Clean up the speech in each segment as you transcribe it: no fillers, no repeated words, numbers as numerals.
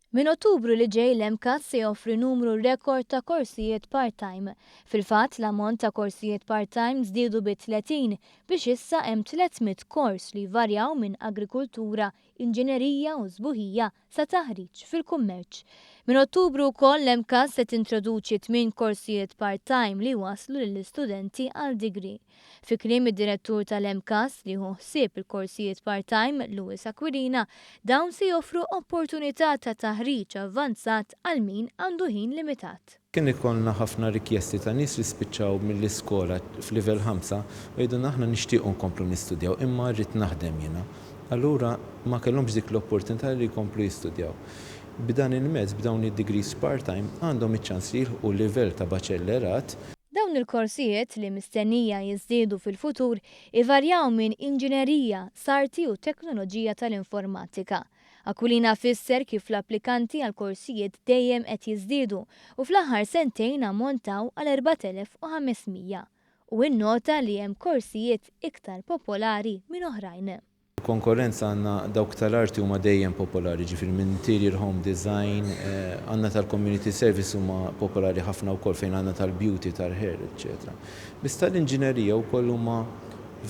Min Ottubru li ġej l-MCAS se joffri numru rekord ta' korsijiet part-time. Fil-fatt l-ammont ta' korsijiet part-time żdiedu bi 30 biex issa hemm 300 kors li jvarjaw minn agrikultura, inġinerija u żbuħija sa taħriġ fil-kummerċ. Min Ottubru wkoll l-MCAS se tintroduċi 8 korsijiet part-time li waslu lill-istudenti għal degree. Fi kliem id-direttur tal-MCAS li hu ħsieb il-korsijiet part-time Luis Aquilina, dawn se joffru opportunità ta' taħriġ avvanzat għal min għandu ħin limitat. Kien ikollna ħafna rikjesti ta' nies li spiċċaw mill-iskola f'livell 5 u jgħidu aħna nixtiequ nkomplu nistudjaw imma rrid naħdem jiena. Allura ma kellhomx dik l-opportunità li jkomplu jistudjaw. B'dan il-mezz b'dawn id-degrees part-time għandhom iċ-ċans li jilħqu livell ta' baċellerat. Dawn il-korsijiet li mistennija jiżdiedu fil-futur ivarjaw minn inġinerija, sarti u teknoloġija tal-informatika. Aquilina fisser kif l-applikanti għal korsijiet dejjem qed jiżdiedu u fl-aħħar sentejn ammontaw għal 4500 u innota li hemm korsijiet iktar popolari minn oħrajn. Konkurrenza għandna dawk tal-arti huma dejjem popolari, ġifier minn interior home design, għandna tal-community service huma popolari ħafna wkoll fejn għandna tal-beauty, tal-hair, etc. Biss tal-inġinerija wkoll huma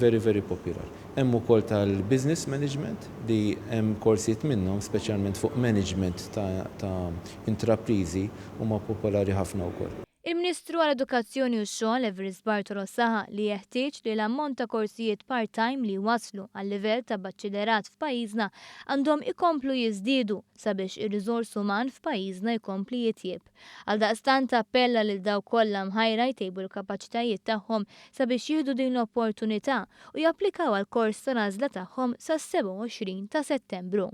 very popular. Hemm ukoll tal-business management li hemm korsijiet minnhom speċjalment fuq management ta' intraprizi huma popolari ħafna wkoll. Il-Ministru għall-Edukazzjoni u x-Xogħol Everest Bartolo saħa li jeħtieġ li l-ammont ta' korsijiet part-time li waslu għal livell ta' baċċelerat f'pajjiżna għandhom ikomplu jiżdiedu sabiex ir-riżors uman f'pajjiżna jkompli jitjieb. Għaldaqstant appella lil dawk kollha mħajra jtejbu l-kapaċitajiet tagħhom sabiex jieħdu din l-opportunità u japplikaw għal kors tal-għażla tagħhom sas-27 ta' Settembru.